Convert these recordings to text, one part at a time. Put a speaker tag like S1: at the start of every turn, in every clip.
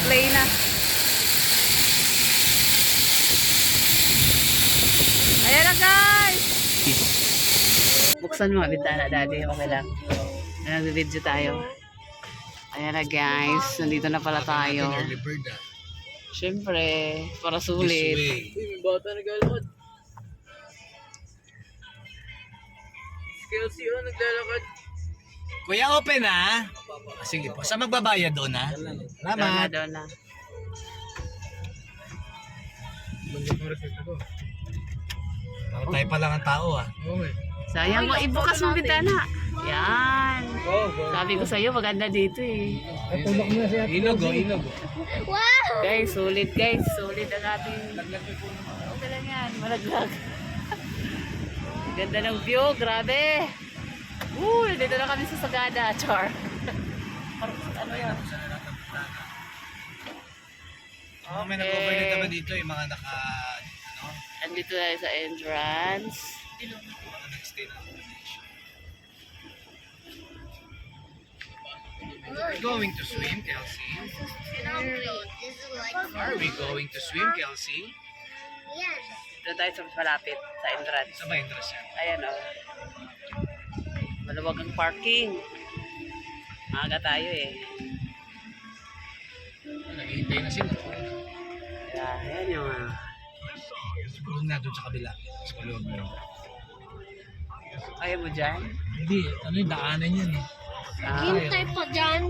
S1: Naka-play na. Ayan na guys! Buksan mo ang bintana, daddy. Okay lang. Nag-video tayo. Ayan na guys. Nandito na pala tayo. Siyempre, para sulit.
S2: May bata naglalakad. Kelsey oh, naglalakad.
S3: Kuya, open ha? Sige po. Sa magbabayad doon ha? Salamat.
S1: Doon na.
S3: Tayo pa lang ang tao ha.
S2: Okay.
S1: Sayang mo, ibukas mo bintana. Yan. Sabi ko sa'yo, maganda dito eh.
S2: Tulok mo na siya. Ilog oh, ilog.
S1: Guys, sulit guys. Sulit ang ating... Okay lang yan, malaglag. Ganda ng view, grabe. Dito na kami sa Sagada, char. Ano yan?
S3: Oh, may nag-overnight naman dito yung mga naka... Ano?
S1: Andito tayo sa entrance.
S3: Mga nag-stay na accommodation. Are we going to swim, Kelsey? Are we going to swim, Kelsey?
S1: Dito tayo sa malapit, sa entrance.
S3: Sa ba interest yan?
S1: Ayan o. Maluwag ang parking. Maaga tayo eh.
S3: Naghihintay na sila.
S1: Ayan yung...
S3: Siguro na doon sa kabila. Sa kaloob mo.
S1: Ayaw mo dyan?
S3: Hindi, ano yung daanan yan eh.
S4: Hintay pa dyan.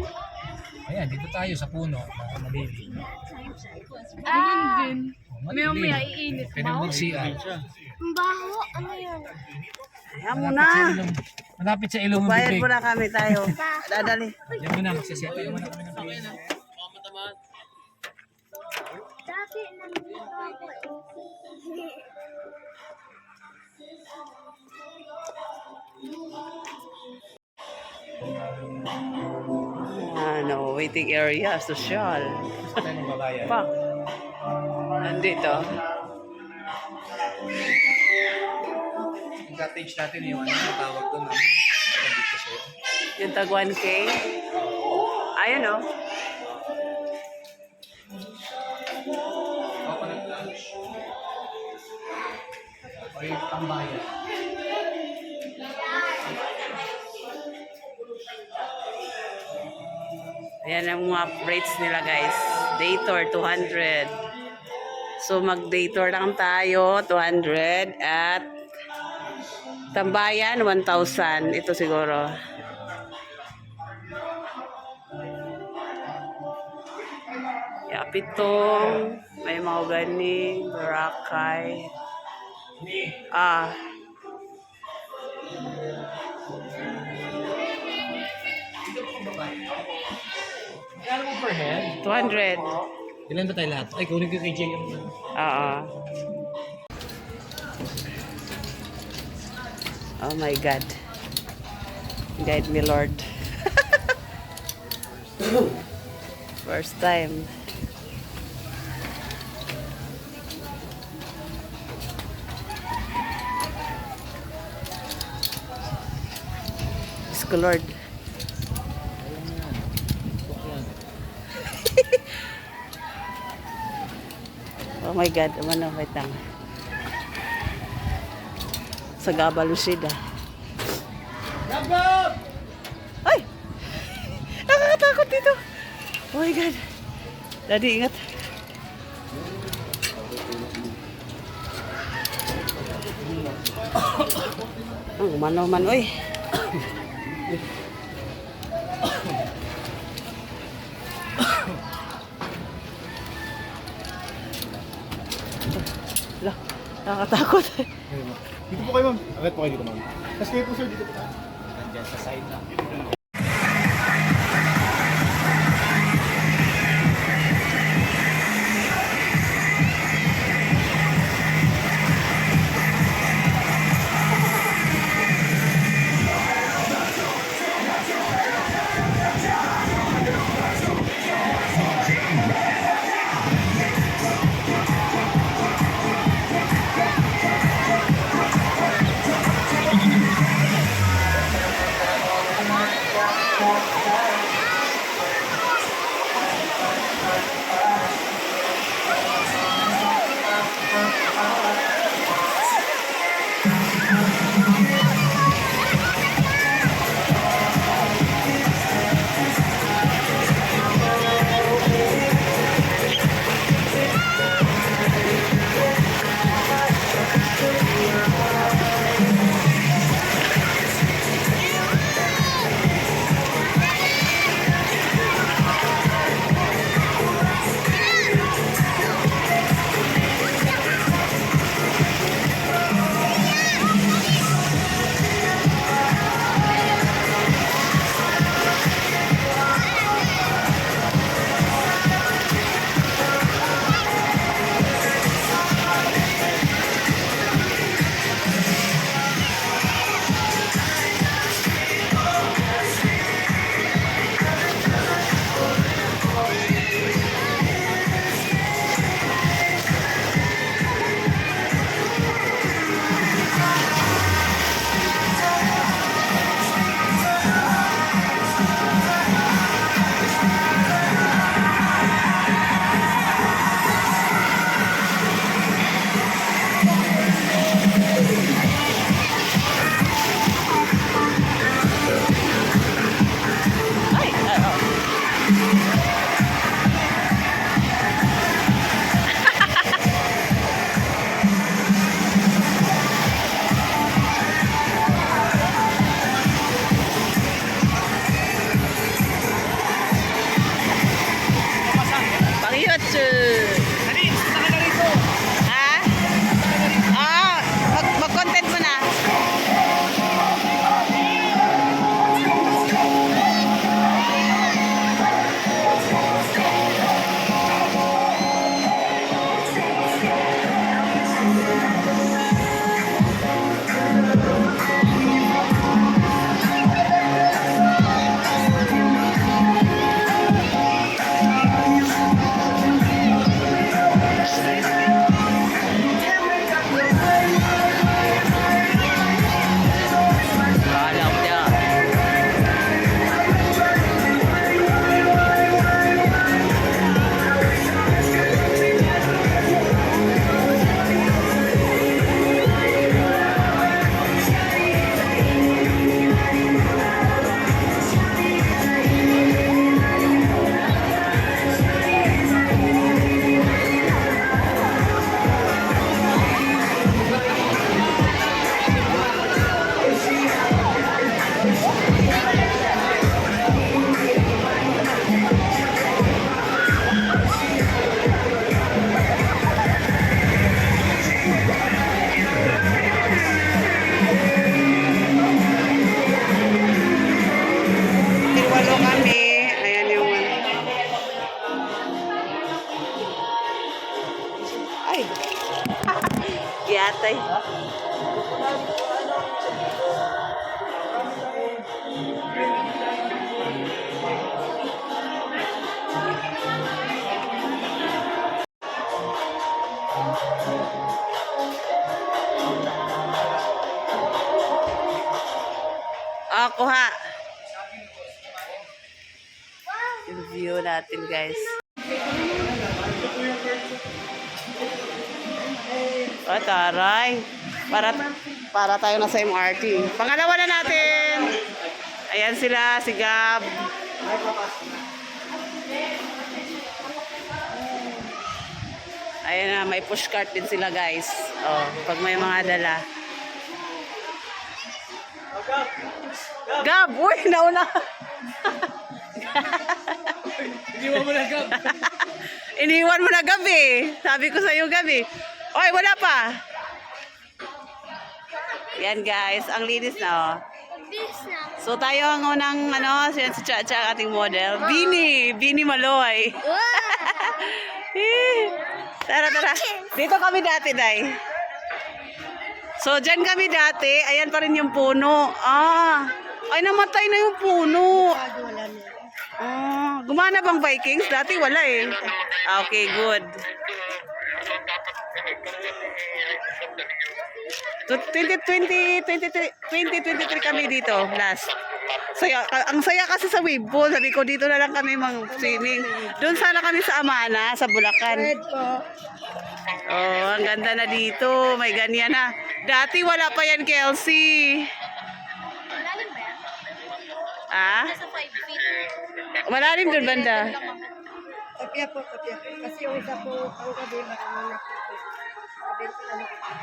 S3: Ayan, dito tayo sa puno. Malili.
S4: May iinit.
S3: Pwede mo mag-CR.
S4: Ang baho. Ano yun?
S1: Ayaw mo na.
S3: Malapit sa ilong ng
S1: Bayad
S3: bibig.
S1: mo na kami tayo. Dadali.
S3: Yan mo na, magsasiyat. Yan mo na kami ng bibig.
S4: Dati nandito ako eh.
S1: Ano, waiting area, social.
S3: Tayo magbabayad.
S1: Pa. Nandito.
S3: Yung cottage natin yung ano, tawag doon. Dito siya.
S1: Yung tag 1K. Ayun o.
S3: Coconut lunch. O yung tambayan.
S1: Ayan ang mga rates nila guys. Day tour, 200. So mag-day tour lang tayo, 200. At tambayan, 1,000. Ito siguro. Yapitong, may mahogany, Boracay.
S3: Kaya mo per head?
S1: 200.
S3: Ilan ba tayo lahat? Ay, kunin ko kay Jay yung...
S1: Oo. Oh my God. Guide me, Lord. First time. Diyos ko, Lord. Oh my God, ano, wait lang. Sa Gaba Lucida. Ay! Nakakatakot dito. Oh my God. Daddy, ingat. Ang mano-man, oy. Lah, nakakatakot.
S2: Dito po kayo ma'am. Agad po kayo dito ma'am. Tapos kayo po sir dito po tayo.
S3: Nandiyan sa side lang.
S1: Kuha. Yung view natin, guys. Taray. Para tayo na sa MRT. Pangalawa na natin. Ayan sila, si Gab. Ayan na, may pushcart din sila, guys. Oh, pag may mga dala. Gab, uy, nauna.
S3: Iniwan mo na, Gab.
S1: Iniwan mo na, Gab eh. Sabi ko sa'yo, Gab eh. Oy, wala pa. Yan, guys. Ang linis na, oh.
S4: Bilis na.
S1: So, tayo ang unang, si Chacha, ating model. Bini Maloy. Tara. Dito kami dati, Day. So, dyan kami dati. Ayan pa rin yung puno. Ay, namatay na yung puno. Gumana bang Vikings? Dati wala eh. Okay, good. 2023 kami dito, last. Saya, ang saya kasi sa wave pool. Sabi ko, dito na lang kami mag-swimming. Doon sana kami sa Amana, sa Bulacan. Oh, ang ganda na dito. May ganyan na. Dati wala pa yan, Kelsey.
S4: Malalim ba yan? Sa 5 feet.
S1: Malalim doon, banda.
S5: Kapya po. Kasi yung isa po, ang gabi, marami na po.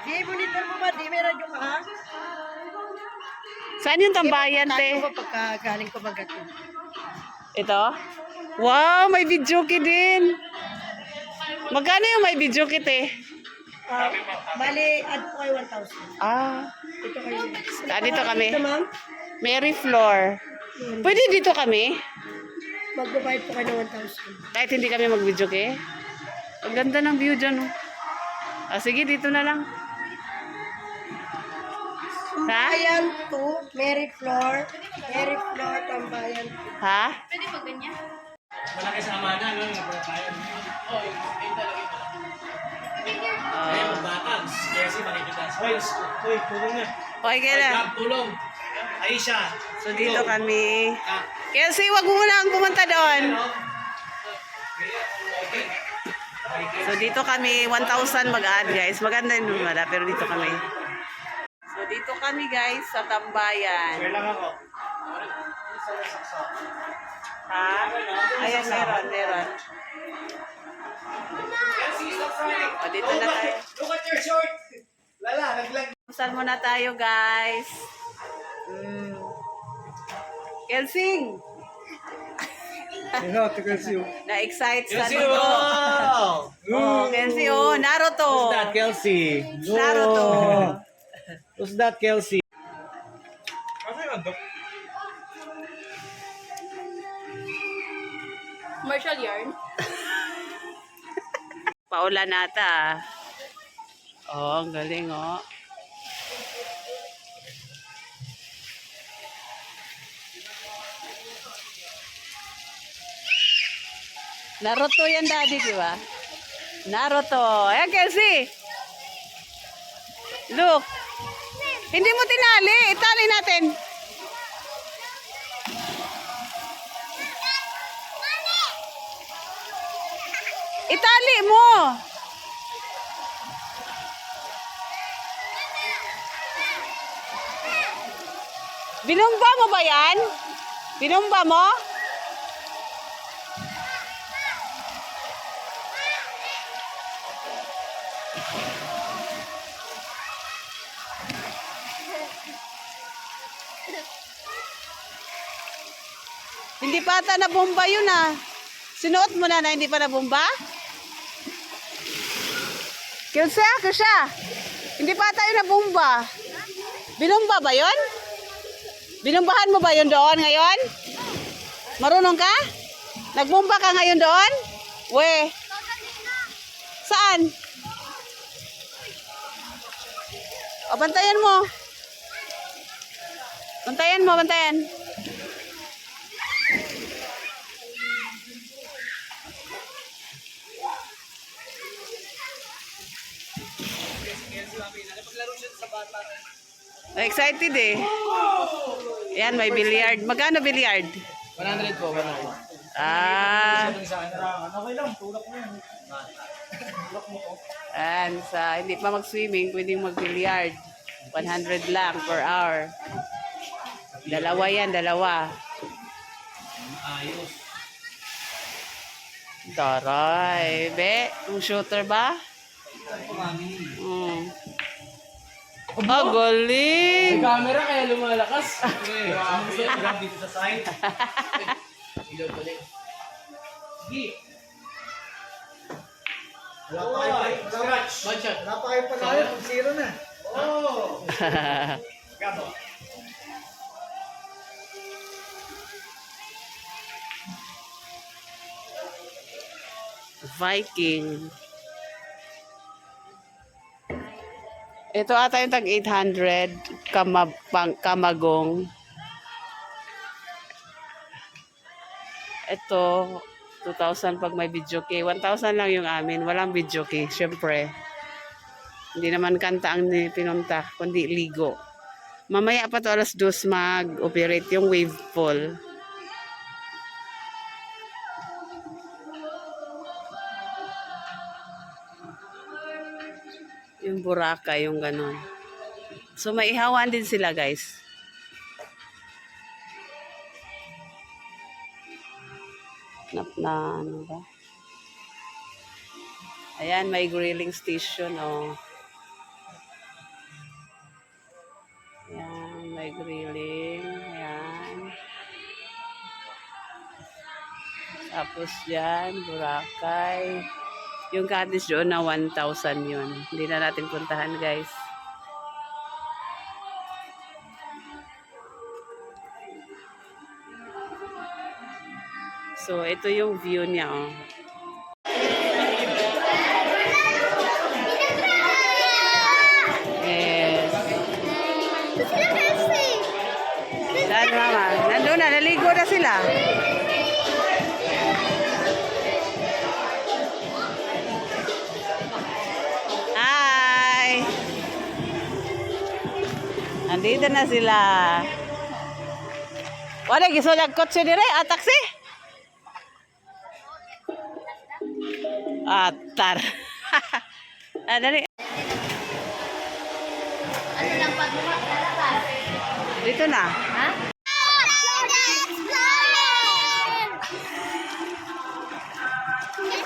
S5: Di, monitor mo ba? Di, meron yung ka?
S1: Saan yung tambayan, te?
S5: Ko pagka galing ko bagat.
S1: Ito? Wow, may video kit din. Magkano yung may video kit, eh?
S5: Bali, add po kayo 1,000. Ito kayo.
S1: Dito kami.
S5: Ito, ma'am.
S1: Mary Floor. Pwede dito kami?
S5: Magbabayad po kayo ng 1,000.
S1: Kahit hindi kami mag-video kit. Ang ganda ng view dyan, oh. Sige, dito na lang. Ha?
S5: Tambayan 2, Mary Floor, Tambayan 2.
S1: Ha?
S4: Pwede pa ganyan?
S3: Malaki sa Amana, no? Nagpapayag. Oh, yung talaga ito. Ayun, magbatabs. Kasi makikita. Hoy, tulong na.
S1: Okay ka na.
S3: Gab, tulong. Aisha.
S1: So, dito kami. Kelsey, wag mo muna ang pumunta doon. So, dito kami. 1,000 mag-add, guys. Maganda yung lumala, pero dito kami. So, dito kami, guys, sa Tambayan.
S2: Share lang ako.
S1: Ha? Ayan, meron. O, dito na tayo.
S3: Look at your short. Lala, naglag.
S1: Pusal muna tayo, guys. Kelsing! Na-excite sa dito.
S3: Wow!
S1: Oh, Kelsey, oh. Naruto.
S3: Who's that, Kelsey?
S1: Naruto.
S3: Who's that, Kelsey?
S4: Martial yarn.
S1: Paulan nata. Oh, ang galing, oh. Naruto yan, Daddy, di ba? Naruto. Ayan, Kelsey. Look. Hindi mo tinali. Itali natin. Itali mo. Binumba mo ba yan? Binumba mo? Hindi pa ata nabomba yun ah. Sinuot mo na hindi pa nabomba? Kisha. Hindi pa ata yun nabomba. Binumba ba yun? Binumbahan mo ba yun doon ngayon? Marunong ka? Nagbomba ka ngayon doon? We. Saan? O, bantayan mo. Bantayan. Excited eh. Yan, may billiard. Magkano billiard?
S3: 100 po, 100.
S1: Ah,
S2: Okay lang, tulak mo yan.
S1: and sa hindi pa mag-swimming, pwedeng mag-billiard. 100 lang per hour. Dalawa yan, dalawa.
S3: Ayos.
S1: Taray, be, yung shooter ba? Ah, galing!
S3: Camera kaya lumalakas. Okay. Grab dito sa side. Ilaw balik. Sige. Scratch. One shot.
S2: Wala pa kayo panalo, 0 na.
S3: Oh. Gabo.
S1: Viking. Ito ata yung tag 800 kamagong. Ito 2,000 pag may video key. 1,000 lang yung amin. Walang video key, syempre. Hindi naman kanta ang pinunta, kundi ligo. Mamaya pa to 2:00 mag-operate yung wave pool. Yung buraka, yung ganon. So, may ihawan din sila, guys. Na ano ba? Ayan, may grilling station, oh. Ayan, may grilling. Ayan. Tapos dyan, Boracay. Yung cottage doon na 1,000 yun. Hindi na natin puntahan, guys. So, ito yung view niya, oh. Yes. Saan, mama? Nandun na, naligo na sila. Hi! Nandito na sila. Wala, gisunag kotse dire, taxi? Atar. Dali.
S4: Ano lang pag lalabas?
S1: Dito na.
S4: Ha?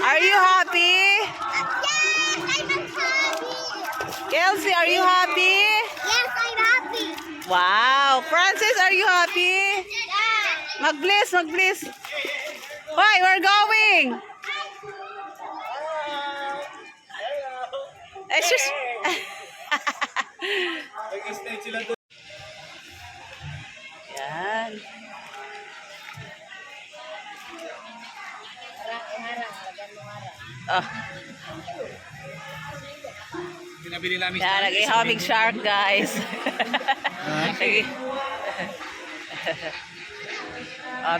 S1: Are you happy? Kelsey, are you happy?
S4: Yes, I'm happy.
S1: Wow. Francis, are you happy?
S4: Yeah.
S1: Mag-bliss, mag-bliss. Hoy, we're going. Eh, shush.
S2: Nag-stay sila doon.
S1: Yan. Oh.
S2: Pinabili namin
S1: Yan, nag-ihamig shark, guys.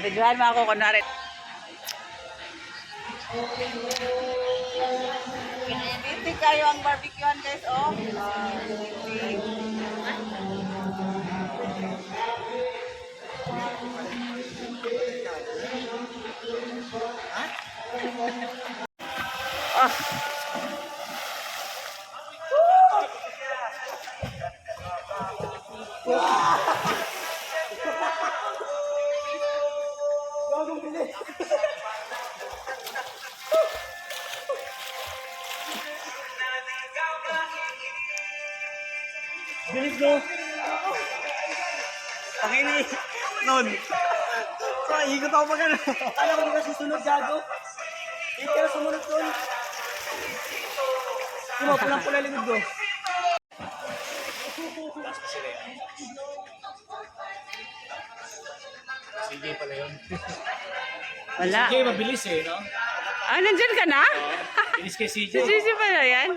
S1: Bigyan mo ako, kunwari. Pitik kayo ang barbecuean, guys, oh.
S2: Bilis mo. Pakini. Nun. So, ikot ako pag ano. Alam ko di ka susunod, gago. Hindi ka na sumunod nun. Sino, pulang-pula lingod ko.
S3: Sige pala yun.
S1: Wala.
S3: Sige, mabilis eh, no?
S1: Ah, nandyan ka na?
S3: Bilis kay CJ.
S1: Si Gigi pala yan?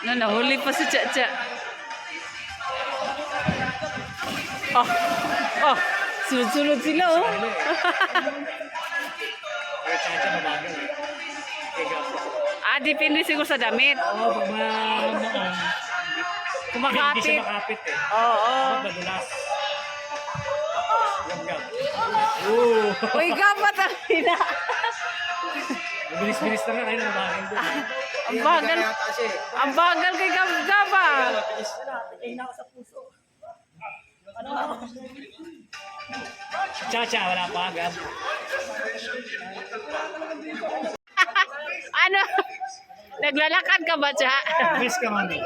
S1: No, nahuli pa si Cha-Cha. Oh, oh, Sunod-sunod sila, oh.
S3: Kaya Chacha mabagal. Kaya Gab.
S1: Depende siguro sa damit.
S3: Oo, pag hindi
S1: Kumakapit.
S3: siya makapit eh.
S1: Oo.
S3: Dapat madulas. Gab. Oo.
S1: Uy, gabat ang hina.
S3: Bilis-bilis na nga kayo na mabagal doon.
S1: Ang bagal. Ang bagal kay Gab-Gaba.
S3: Chacha, wala pa, Gab.
S1: Ano? Naglalakad ka ba, Cha?
S3: Miss ka, mami.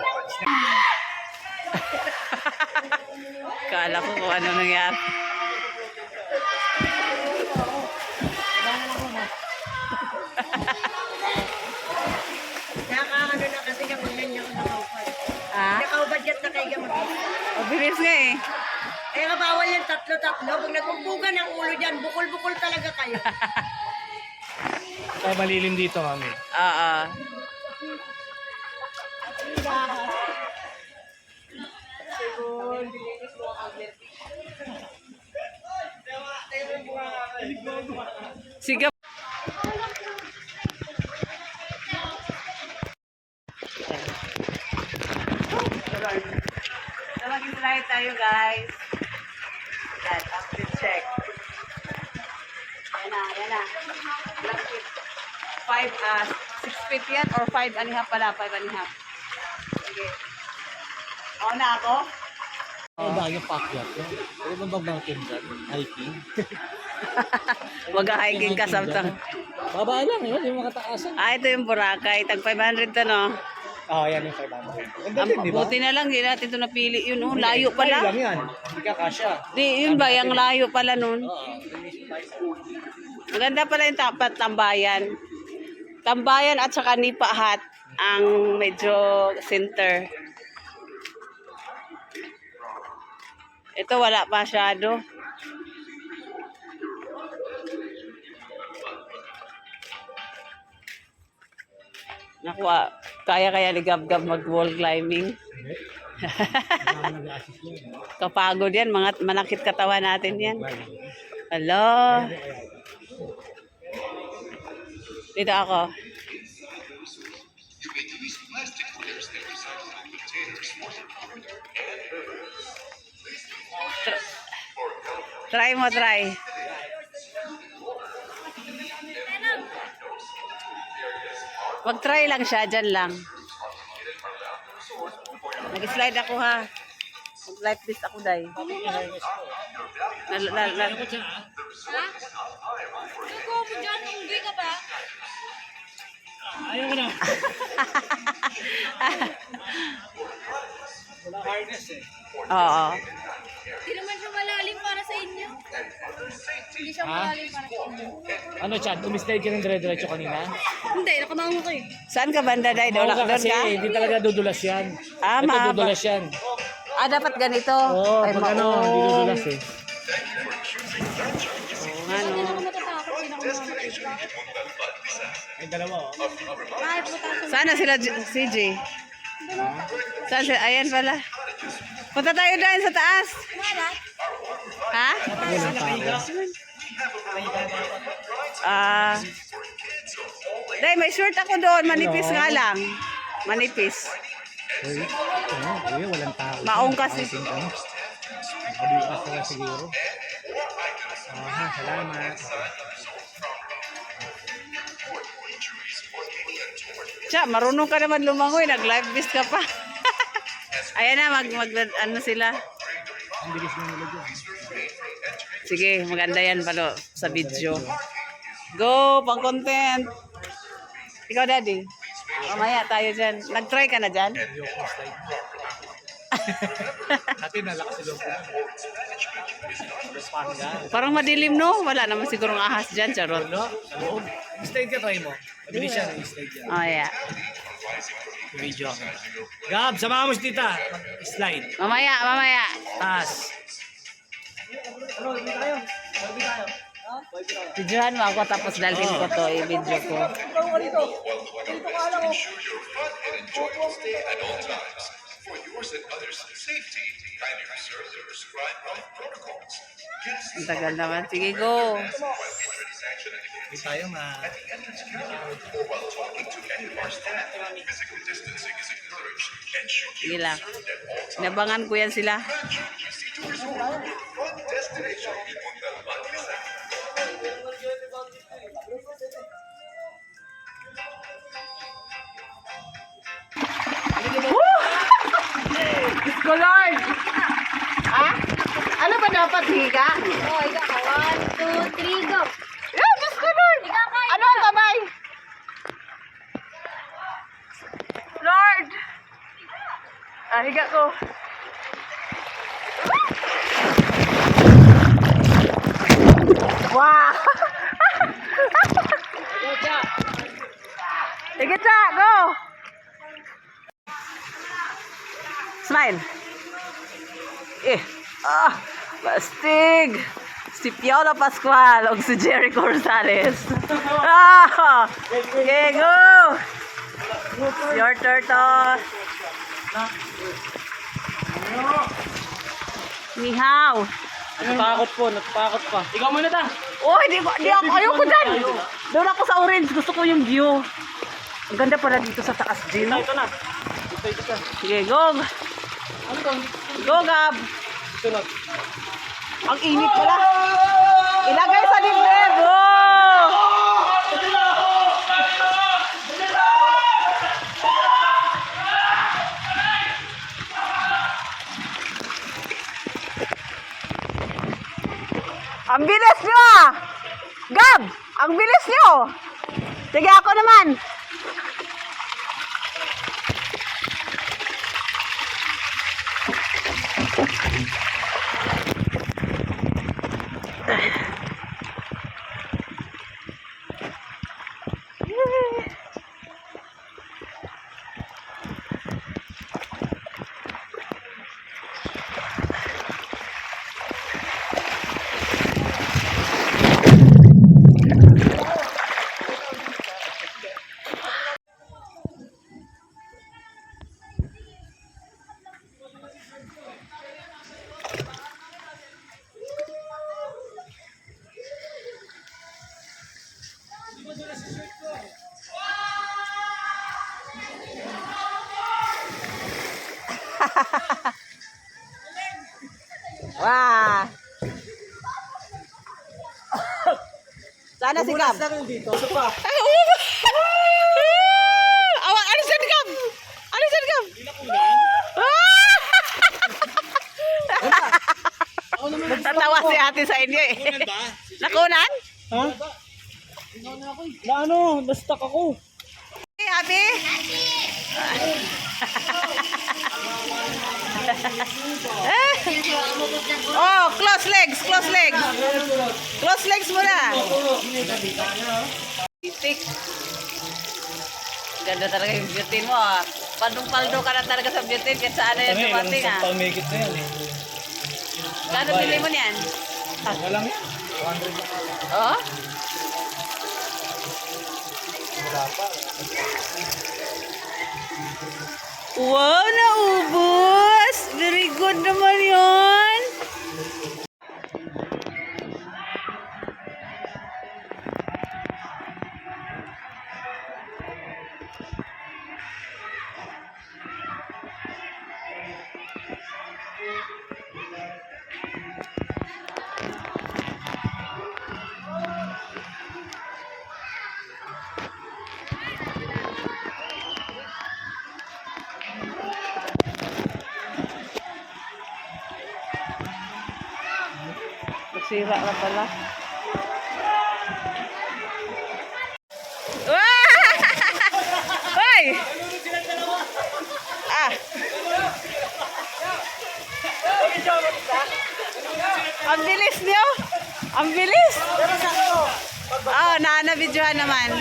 S1: Kala ko kung ano nangyari.
S5: Nakakaano na kasi kamunan niya ako nakaupad.
S1: Ha?
S5: Nakaubad yan na kayo gamot.
S1: Mabilis nga eh.
S5: Eh, bawal yan tatlo-tatlo. Pag nagumpugan ang ulo dyan, bukol-bukol talaga kayo.
S3: Kaya malilim dito, mami.
S1: Oo. Sige. Mag-slide tayo, guys. Yan, after check. Yan na. 6 feet yan or 5 and a half pala, 5 and a half. Sige. O na ako?
S3: Ano ba yung pakyat? Ano ba bang mountain dyan? Hiking?
S1: Mag-hiking ka samtang.
S3: Baba lang, yun. Yung mga taasan.
S1: Ito yung Boracay. Tag 500 to, no?
S3: Oo, yan yung 500. Ganda
S1: Ang
S3: din, di ba?
S1: buti na lang, hindi natin ito napili. Yun, oh, layo
S3: Ay lang
S1: pala.
S3: yan. Hindi ka kasya.
S1: Di, yun ba? Yung layo pala nun. Maganda pala yung tapat, tambayan. Tambayan at saka Nipa Hut ang medyo center. Ito wala masyado. Naku, kaya ni Gab-Gab mag-wall climbing. Kapagod yan, mga manakit katawan natin yan. Hello. Dito ako. Try mo, try. Mag-try lang siya, dyan lang. Nag-slide ako ha. Mag-life vest ako, day.
S4: Ikaw mo dyan, unggi ka ba?
S3: Ayaw ko na. Wala harness eh.
S1: Oo.
S4: Hindi naman siya malalim para sa inyo. Hindi siya malalim para sa inyo.
S3: Ano, Chad? Umislide ka ng dire-diretso kanina?
S4: Hindi, nakamango ko eh.
S1: Saan ka banda, day? Doon
S3: Oo ka
S1: doon
S3: kasi,
S1: ka?
S3: hindi talaga dudulas yan. Ito
S1: Mahaba.
S3: dudulas yan.
S1: Dapat ganito.
S3: Oo, pag ano, hindi dudulas eh.
S1: Oo nga, no.
S4: Ako natatakot, hindi ako mamamatay.
S3: Ay, dalawa oh.
S4: Ay, puta sa
S1: Sana sila, CJ? Saan sila? Ayan pala. Punta tayo dahil sa taas.
S4: malat.
S1: Ha? Day, may short ako doon. Manipis nga lang. Manipis.
S3: Walang tao.
S1: Maong kasi.
S3: Nakabukas na siguro. Salamat.
S1: Tiya, marunong ka naman lumangoy. Nag-live vest ka pa. Ayan na, ano sila.
S3: Ang bilis ng nila dyan.
S1: Sige, maganda yan palo sa video. Go, pang content. Ikaw, Daddy. Mamaya tayo dyan. Nag-try ka na dyan?
S3: Natin nalakas si Loko.
S1: Parang madilim, no? Wala naman sigurong ahas dyan, charot.
S3: Ano? Sa loob. Slide ka, try mo. Mabilis siya ng slide yan.
S1: Oh, yeah.
S3: Video. Gab, samahan mo si tita. Slide.
S1: Mamaya.
S3: Taas.
S1: Videohan mo ako tapos dalhin ko to, i-video ko.
S6: Ensure your fun and enjoyable stay at all times. For yours and others' safety, kindly observe the prescribed health protocols.
S1: Ang tagal naman. Sige, go.
S3: Hindi tayo ma...
S6: Or while talking to any of our staff, physical distancing is encouraged and should
S1: Sige lang. Nabangan ko yan sila.
S6: procedures for your fun destination. Punta Monte
S1: Go, Lord! Ha? Ano ba dapat, higa?
S4: Oh, ikaw ka. 1, 2, 3, go.
S1: Yeah, Diyos ko, Lord!
S4: Ikaw ka.
S1: Ano ang kamay? Lord! Ah, higa ko. Wow! Higa siya, go! Smile. Bastig. Si Piolo Pascual o si Jericho Rosales. Okay, go! Your turtle. Ni hao.
S3: Natatakot po, natatakot pa. Ikaw muna ta!
S1: Oh, hindi ako, ayoko dyan. Doon ako sa orange. Gusto ko yung view. Ang ganda pala dito sa taas, Gino.
S3: Ito na. Ito ka.
S1: Sige, go.
S3: Ano to?
S1: Go, Gab.
S3: Ito na.
S1: Ang init pala. Ilagay sa dibdib. Oh! Ang bilis nyo ah! Gab! Ang bilis nyo! Sige ako naman! Wah! Sana si Gab.
S2: Bumulas na rin dito. Ito pa.
S1: Ay, awa, ano si Gab? Ano si Gab? Tatawa si ate sa inyo eh. Nakunan?
S2: Ha? Na ano? Na-stuck ako.
S1: Hey, ate? Oh, close legs, close legs. Close legs muna. Itik. Ganda talaga yung beauty mo ah. Paldong-paldo ka na talaga sa beauty kahit saan na yan dumating ah.
S3: Pamigit na yan eh.
S1: Gano'n bili mo niyan?
S3: Walang yan. 100 lang.
S1: Oo? Wow, naubos! Very good naman yon. Sira na pala. Hoy! Ah! Ang bilis niyo! Ang bilis! Oh, na-videohan naman.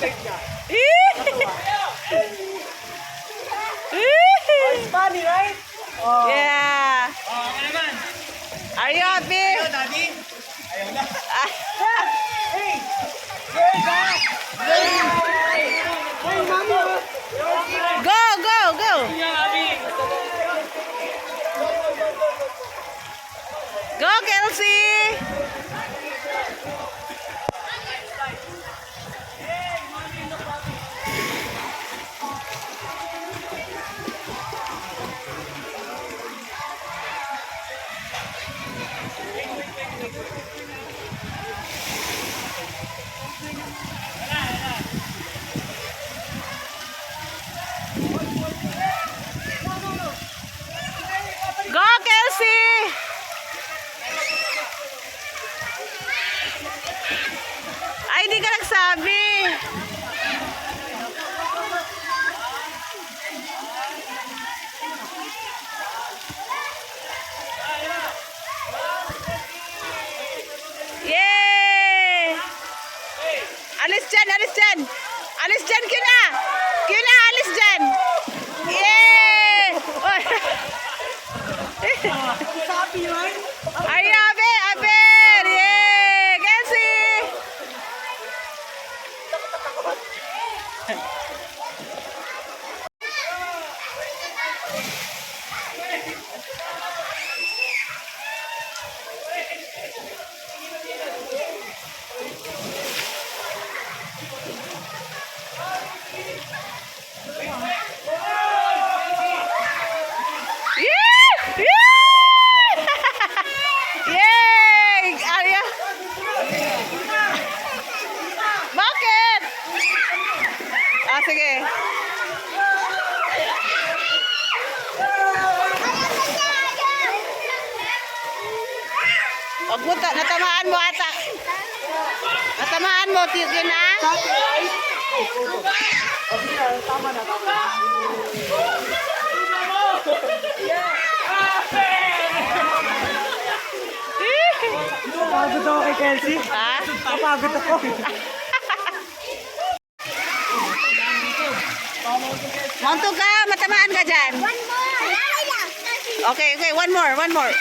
S2: It's funny, right?
S1: Yeah.
S3: Oh, ano naman?
S1: Are you happy?
S3: Daddy?
S2: Hey! Hey, guys! Hey, mami!
S1: Go, go, go. Go, Kelsey. Go, Kelsey. Ay, di ka nagsabi. Yay! Alis dyan, alis dyan. Alis dyan, Kina. Kina, alis dyan. Yay! Oy.
S2: Happy, right?
S1: Ay, abe, abe. Yay! Kelsey. Yeah! Yeah! Yay! Arya! Bakit? Ah, sige. Wag mo, natamaan mo ata. Natamaan mo, yun na?
S2: Napagod ako kay Kelsey.
S1: Ha?
S2: Napagod ako.
S1: Monto ka, matamaan ka dyan.
S4: One more!
S1: Okay, okay, one more, one more.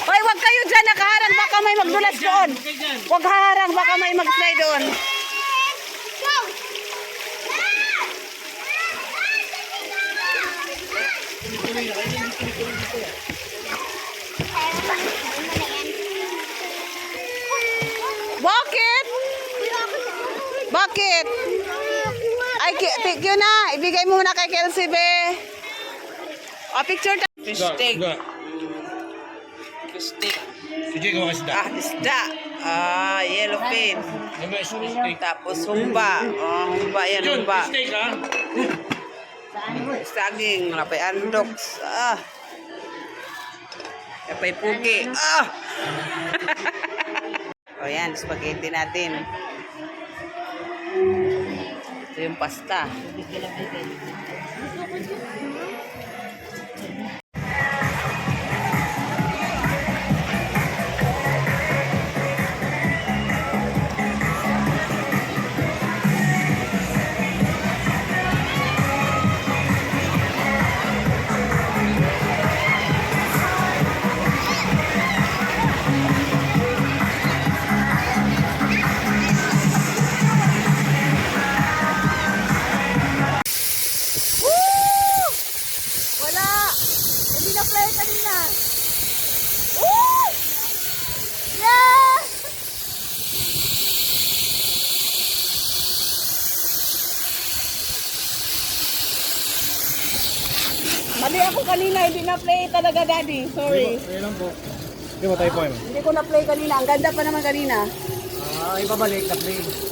S1: Hoy, wag kayo dyan nakaharang, baka may magdulas doon. Wag haharang, baka may mag-slide doon.
S4: Go!
S1: Bakit? Bakit? Ay, thank you na. Ibigay mo muna kay Kelsey, be. O, picture tayo. Fish steak. Fish steak.
S3: Sige, gawa ka
S1: Ah, isda. Ah, yellowfin.
S3: steak.
S1: Tapos humba. Oh, humba yan, humba.
S3: Steak, ha?
S1: Saging, lapay andoks. Ah. Lapay pugi. Ah. O yan, spaghetti natin. Ito yung pasta. Wala! Hindi na play kanina. Woo! Yeah! Mali ako kanina, hindi na play talaga, Daddy. Sorry.
S2: Ayun lang po. Hindi mo tayo po yun.
S1: Hindi ko na play kanina. Ang ganda pa naman kanina.
S2: Ibabalik na play.